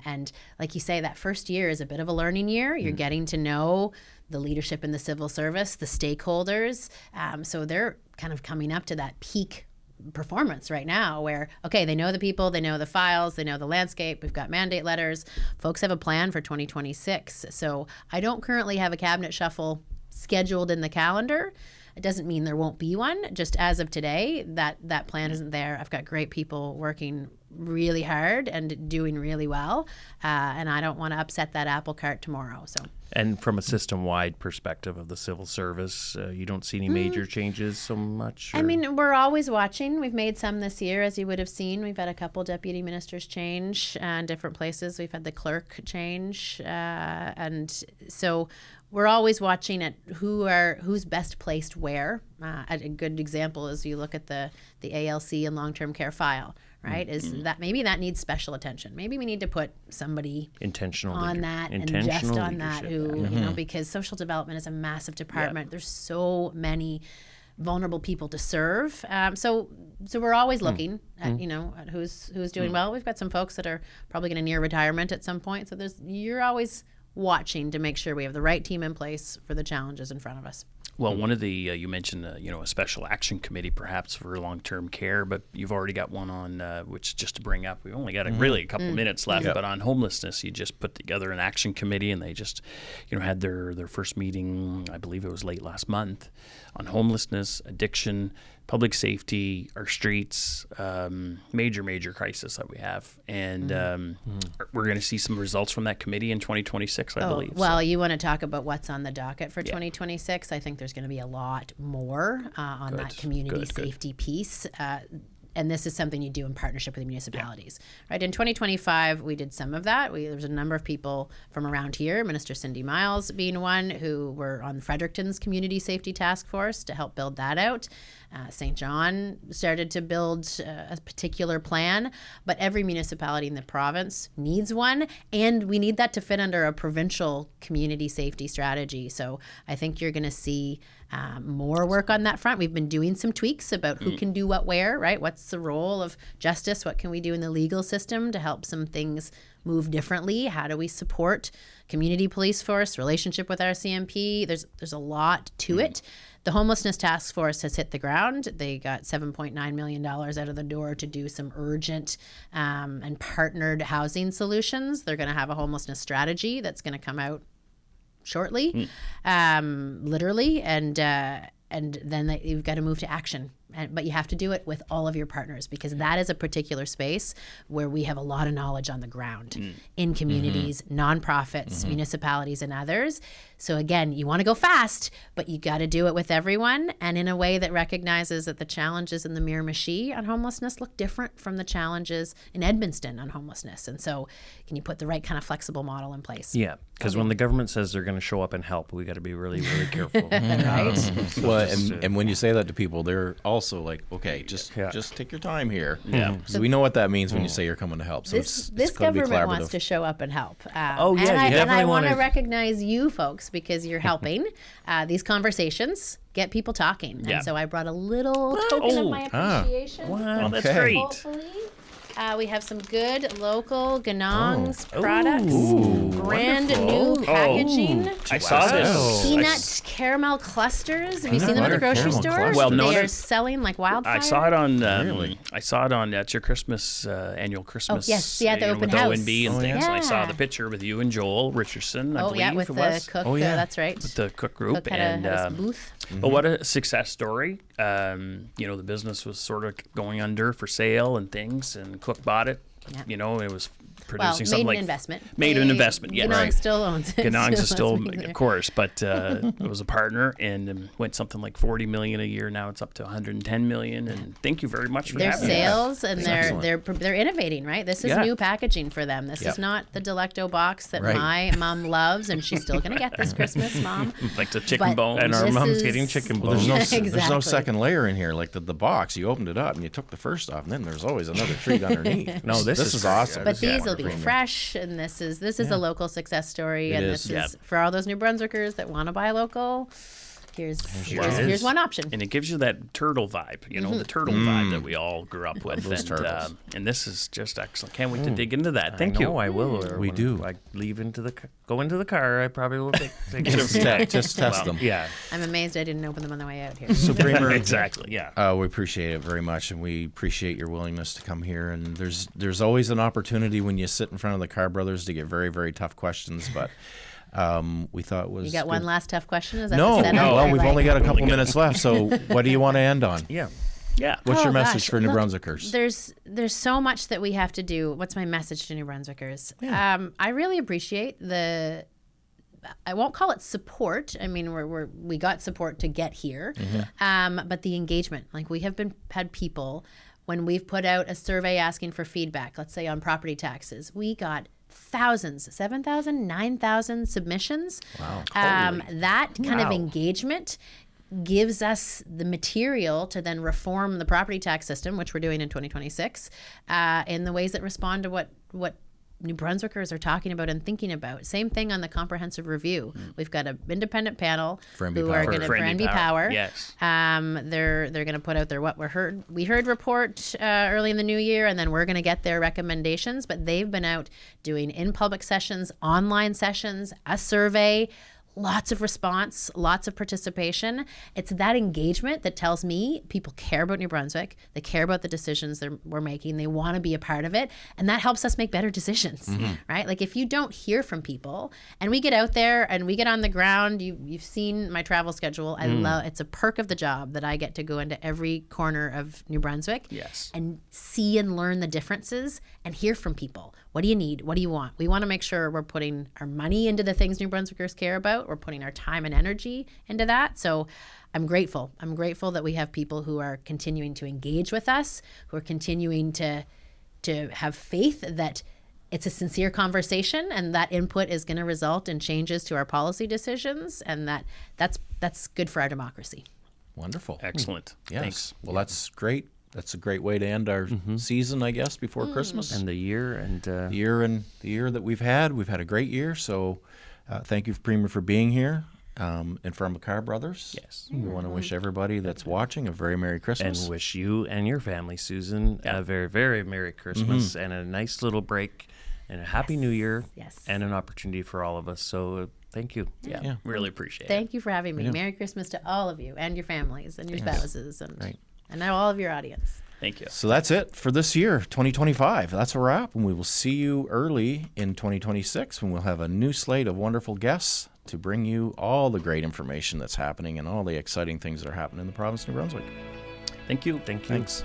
S5: And like you say, that first year is a bit of a learning year. You're getting to know the leadership in the civil service, the stakeholders. So they're kind of coming up to that peak performance right now where, okay, they know the people, they know the files, they know the landscape, we've got mandate letters. Folks have a plan for 2026. So I don't currently have a cabinet shuffle scheduled in the calendar. It doesn't mean there won't be one. Just as of today, that plan isn't there. I've got great people working really hard and doing really well, and I don't want to upset that apple cart tomorrow. So.
S4: And from a system-wide perspective of the civil service, you don't see any major changes so much? Or?
S5: I mean, we're always watching. We've made some this year, as you would have seen. We've had a couple deputy ministers change in different places. We've had the clerk change, and so we're always watching at who's best placed where. A good example is you look at the ALC and long-term care file, right? Is that maybe that needs special attention. Maybe we need to put somebody on that and just on that who, you know, because social development is a massive department. There's so many vulnerable people to serve. So we're always looking at, you know, at who's doing well. We've got some folks that are probably going to near retirement at some point. So you're always watching to make sure we have the right team in place for the challenges in front of us.
S2: Well, one of the, you mentioned, you know, a special action committee perhaps for long-term care, but you've already got one on, which just to bring up, we've only got really a couple minutes left, but on homelessness, you just put together an action committee and they just, you know, had their first meeting, I believe it was late last month, on homelessness, addiction, public safety, our streets, major crisis that we have. And we're going to see some results from that committee in 2026, I believe.
S5: Well, you want to talk about what's on the docket for 2026? I think there's going to be a lot more on that community safety piece. And this is something you do in partnership with the municipalities, right? In 2025, we did some of that. There was a number of people from around here, Minister Cindy Miles being one, who were on Fredericton's Community Safety Task Force to help build that out. St. John started to build a particular plan, but every municipality in the province needs one, and we need that to fit under a provincial community safety strategy. So I think you're going to see more work on that front. We've been doing some tweaks about who can do what where, right? What's the role of justice? What can we do in the legal system to help some things move differently? How do we support community police force, relationship with our CMP? There's a lot to it. The Homelessness Task Force has hit the ground. They got $7.9 million out of the door to do some urgent and partnered housing solutions. They're going to have a homelessness strategy that's going to come out shortly, literally, and then you've got to move to action. But you have to do it with all of your partners, because that is a particular space where we have a lot of knowledge on the ground in communities, nonprofits, municipalities, and others. So again, you want to go fast, but you got to do it with everyone, and in a way that recognizes that the challenges in the Miramichi on homelessness look different from the challenges in Edmundston on homelessness. And so can you put the right kind of flexible model in place?
S4: Yeah, because when the government says they're going to show up and help, we got to be really, really careful.
S5: Right?
S3: Well, and when you say that to people, they're also like, okay, just take your time here. Yeah. So we know what that means when you say you're coming to help. So
S5: This
S3: it's gotta be
S5: government
S3: collaborative.
S5: wants to show up and help.
S4: Oh, yeah,
S5: and
S4: you
S5: I
S4: definitely
S5: want to
S4: wanna-
S5: recognize you folks, because you're helping these conversations get people talking.
S2: Yeah.
S5: And so I brought a little token of my appreciation.
S2: Wow, that's
S3: Okay.
S2: great.
S5: Hopefully. We have some good local Ganong's products. Brand new packaging.
S2: I saw this.
S5: Peanut caramel clusters. Have you seen them at the
S3: butter
S5: grocery
S3: caramel
S5: store?
S3: clusters.
S2: Well, no,
S5: they are
S2: no.
S5: selling like wildfire.
S2: I saw it on.
S3: Really?
S2: I saw it on at your Christmas annual Christmas.
S5: yes, yeah, the
S2: you know,
S5: open
S2: with
S5: house.
S2: O&B and things. And I saw
S5: Yeah.
S2: the picture with you and Joel Richardson. I
S5: Oh
S2: believe
S5: yeah, with
S2: it
S5: the
S2: was.
S5: cook.
S3: yeah.
S5: That's right.
S2: With the cook group
S5: Cook had a booth.
S2: But what a success story. You know, the business was sort of going under for sale and things, and Cook bought it.
S5: Yeah.
S2: You know, it was
S5: Well,
S2: producing
S5: made
S2: something
S5: an
S2: like
S5: investment.
S2: Made an investment, yes.
S5: Ganong
S2: Right.
S5: still owns it.
S2: Ganong's is still,
S5: let's be clear.
S2: of course, but it was a partner, and went something like $40 million a year. Now it's up to $110 million. And thank you very much for
S5: Their
S2: having
S5: sales and
S3: Excellent.
S5: they're innovating, right? This is
S2: Yeah.
S5: new packaging for them. This
S3: Yep.
S5: is not the Delecto box that
S3: Right.
S5: my mom loves, and she's still gonna get this Christmas, Mom.
S2: me. Like the chicken
S5: But-
S2: bones.
S4: And our
S5: This
S4: mom's
S5: is-
S4: getting chicken
S3: Well,
S4: bones.
S3: there's no
S5: Exactly.
S3: second layer in here. Like the box, you opened it up and you took the first off, and then there's always another treat underneath.
S4: No, this is
S3: is
S4: great.
S3: awesome.
S5: But
S3: This is
S5: these will be
S3: premium.
S5: fresh, and this is a local success story,
S3: It
S5: and
S3: is.
S5: this is for all those New Brunswickers that want to buy local. Here's one option.
S2: And it gives you that turtle vibe, you know, the turtle vibe that we all grew up with.
S3: those
S2: And,
S3: turtles.
S2: and this is just excellent. Can't wait to dig into that. Thank you.
S4: No, I will. Or
S3: We
S4: when
S3: do.
S4: I go into the car. I probably will take
S3: Just test them.
S4: Yeah.
S5: I'm amazed I didn't open them on the way out here.
S2: Exactly. Yeah.
S3: We appreciate it very much, and we appreciate your willingness to come here. And there's always an opportunity when you sit in front of the Carr brothers to get very, very tough questions, but we thought it was
S5: You got
S3: good.
S5: one last tough question? Is that
S3: No,
S5: the setup?
S3: well,
S5: Or
S3: we've
S5: like-
S3: only got a couple minutes left, so what do you want to end on?
S4: Yeah.
S2: Yeah.
S3: What's your
S5: Oh,
S3: message
S5: gosh.
S3: for New
S5: Look,
S3: Brunswickers?
S5: There's so much that we have to do. What's my message to New Brunswickers? I really appreciate I won't call it support. I mean, we got support to get here, but the engagement. Like we have had people when we've put out a survey asking for feedback. Let's say on property taxes, we got thousands, 7,000, 9,000 submissions. Wow. That kind of engagement gives us the material to then reform the property tax system, which we're doing in 2026, in the ways that respond to what New Brunswickers are talking about and thinking about. Same thing on the comprehensive review. We've got an independent panel
S3: For NB
S5: who are
S3: Power.
S5: going to
S2: For
S5: for
S2: NB
S5: NB
S2: Power,
S5: Power.
S2: yes.
S5: They're going to put out their we heard report early in the new year, and then we're going to get their recommendations. But they've been out doing in public sessions, online sessions, a survey. Lots of response, lots of participation. It's that engagement that tells me people care about New Brunswick. They care about the decisions we're making. They want to be a part of it. And that helps us make better decisions, right? Like if you don't hear from people and we get out there and we get on the ground, you've seen my travel schedule. I love, it's a perk of the job that I get to go into every corner of New Brunswick
S2: Yes.
S5: and see and learn the differences and hear from people. What do you need? What do you want? We want to make sure we're putting our money into the things New Brunswickers care about. We're putting our time and energy into that. So I'm grateful. I'm grateful that we have people who are continuing to engage with us, who are continuing to have faith that it's a sincere conversation and that input is going to result in changes to our policy decisions, and that's good for our democracy.
S3: Wonderful.
S2: Excellent.
S3: Yes.
S2: Thanks.
S3: Well, that's great. That's a great way to end our season, I guess, before Christmas.
S4: And the year and
S3: The year that we've had a great year. So thank you, Premier, for being here. And from the Carr brothers,
S2: Yes.
S3: we want to wish everybody that's watching a very Merry Christmas.
S4: and wish you and your family, Susan, a very, very Merry Christmas and a nice little break and a Happy New Year
S5: Yes.
S4: and an opportunity for all of us. So thank you.
S2: Yeah. Really appreciate it.
S5: Thank you for having me. Merry Christmas to all of you and your families and your spouses and all of your audience.
S2: Thank you.
S3: So that's it for this year, 2025. That's a wrap, and we will see you early in 2026 when we'll have a new slate of wonderful guests to bring you all the great information that's happening and all the exciting things that are happening in the province of New Brunswick.
S2: Thank you.
S4: Thank you.
S3: Thanks.